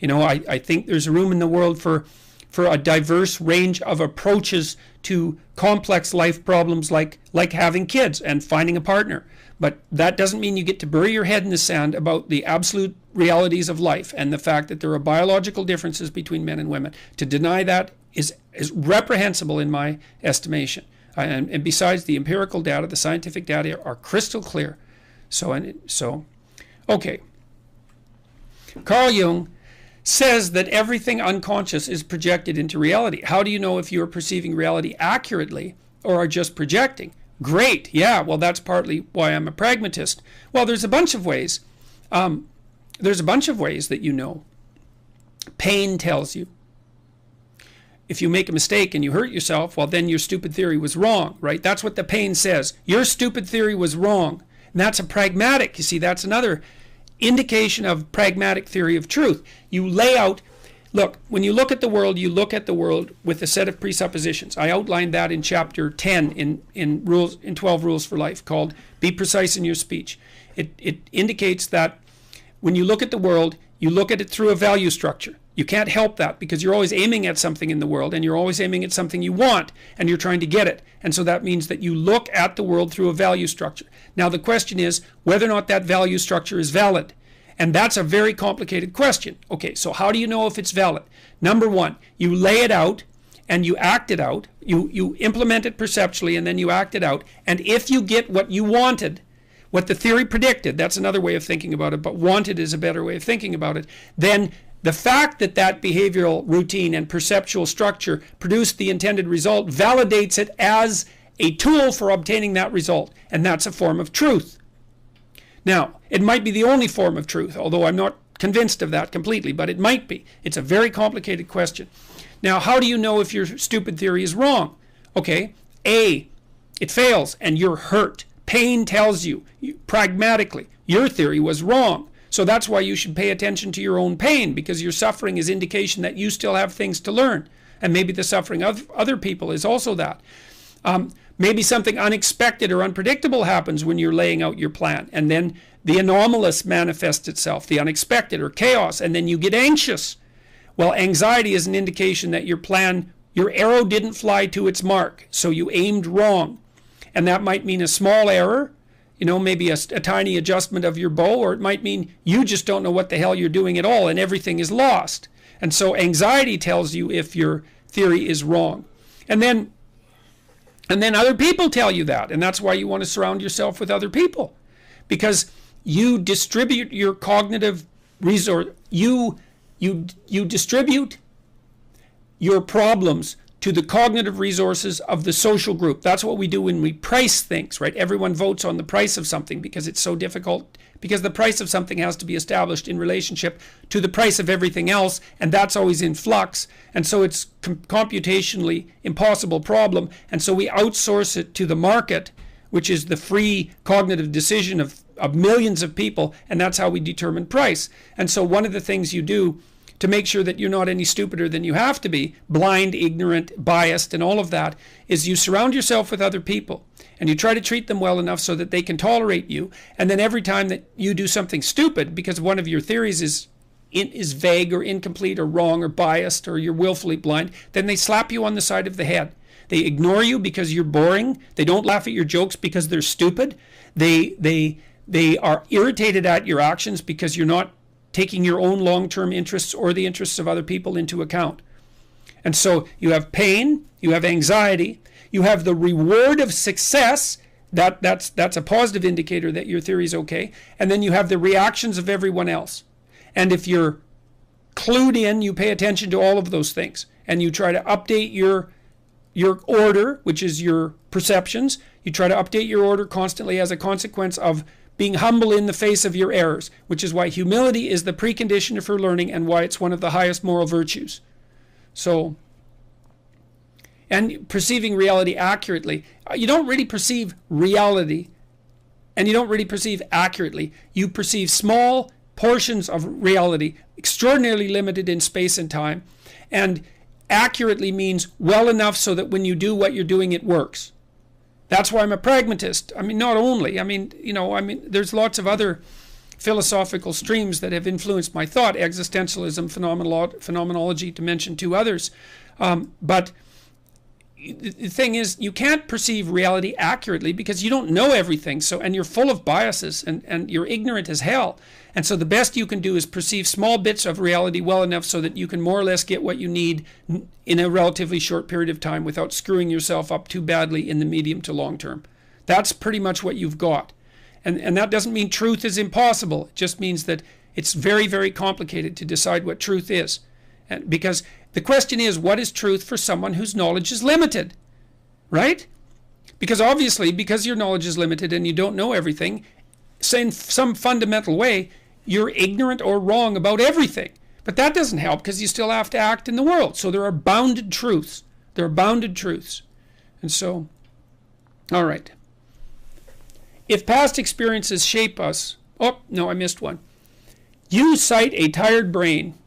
I think there's room in the world for a diverse range of approaches to complex life problems like having kids and finding a partner. But that doesn't mean you get to bury your head in the sand about the absolute realities of life and the fact that there are biological differences between men and women. To deny that is reprehensible in my estimation. And besides, the empirical data, the scientific data are crystal clear. So, okay. Carl Jung says that everything unconscious is projected into reality. How do you know if you're perceiving reality accurately or are just projecting? Great, yeah, well, that's partly why I'm a pragmatist. Well, there's a bunch of ways. There's a bunch of ways that you know. Pain tells you. If you make a mistake and you hurt yourself, well, then your stupid theory was wrong, right? That's what the pain says. Your stupid theory was wrong. And that's a pragmatic, you see, that's another indication of pragmatic theory of truth. You lay out, look, when you look at the world, you look at the world with a set of presuppositions. I outlined that in chapter 10 in 12 Rules for Life, called Be Precise in Your Speech. It indicates that when you look at the world, you look at it through a value structure. You can't help that because you're always aiming at something in the world, and you're always aiming at something you want, and you're trying to get it. And so that means that you look at the world through a value structure. Now the question is whether or not that value structure is valid. And that's a very complicated question. Okay, so how do you know if it's valid? Number one, you lay it out and you act it out. You implement it perceptually and then you act it out. And if you get what you wanted, what the theory predicted, that's another way of thinking about it, but wanted is a better way of thinking about it, then the fact that that behavioral routine and perceptual structure produced the intended result validates it as a tool for obtaining that result. And that's a form of truth. Now, it might be the only form of truth, although I'm not convinced of that completely, but it might be. It's a very complicated question. Now, how do you know if your stupid theory is wrong? Okay, A, it fails and you're hurt. Pain tells you, pragmatically, your theory was wrong. So that's why you should pay attention to your own pain, because your suffering is indication that you still have things to learn. And maybe the suffering of other people is also that. Maybe something unexpected or unpredictable happens when you're laying out your plan, and then the anomalous manifests itself, the unexpected or chaos, and then you get anxious. Well, anxiety is an indication that your arrow didn't fly to its mark, so you aimed wrong. And that might mean a small error, maybe a tiny adjustment of your bow, or it might mean you just don't know what the hell you're doing at all and everything is lost. And so anxiety tells you if your theory is wrong. And then other people tell you that, and that's why you want to surround yourself with other people, because you distribute your cognitive resource. You distribute your problems to the cognitive resources of the social group. That's what we do when we price things, right? Everyone votes on the price of something because it's so difficult, because the price of something has to be established in relationship to the price of everything else, and that's always in flux. And so it's computationally impossible problem, and so we outsource it to the market, which is the free cognitive decision of millions of people, and that's how we determine price. And so one of the things you do to make sure that you're not any stupider than you have to be, blind, ignorant, biased, and all of that, is you surround yourself with other people and you try to treat them well enough so that they can tolerate you. And then every time that you do something stupid because one of your theories is vague or incomplete or wrong or biased, or you're willfully blind, then they slap you on the side of the head. They ignore you because you're boring. They don't laugh at your jokes because they're stupid. They are irritated at your actions because you're not taking your own long-term interests or the interests of other people into account. And so you have pain, you have anxiety, you have the reward of success, that's a positive indicator that your theory is okay, and then you have the reactions of everyone else. And if you're clued in, you pay attention to all of those things, and you try to update your order, which is your perceptions. You try to update your order constantly as a consequence of being humble in the face of your errors, which is why humility is the precondition for learning and why it's one of the highest moral virtues. So, and perceiving reality accurately. You don't really perceive reality, and you don't really perceive accurately. You perceive small portions of reality, extraordinarily limited in space and time, and accurately means well enough so that when you do what you're doing, it works. That's why I'm a pragmatist. I mean, not only, there's lots of other philosophical streams that have influenced my thought, existentialism, phenomenology, to mention two others. But the thing is, you can't perceive reality accurately because you don't know everything. So, and you're full of biases, and you're ignorant as hell. And so the best you can do is perceive small bits of reality well enough so that you can more or less get what you need in a relatively short period of time without screwing yourself up too badly in the medium to long term. That's pretty much what you've got. And that doesn't mean truth is impossible. It just means that it's very, very complicated to decide what truth is. And because the question is, what is truth for someone whose knowledge is limited? Right? Because obviously, because your knowledge is limited and you don't know everything, in some fundamental way, you're ignorant or wrong about everything. But that doesn't help because you still have to act in the world. So there are bounded truths. There are bounded truths. And so, all right. If past experiences shape us... Oh, no, I missed one. You cite a tired brain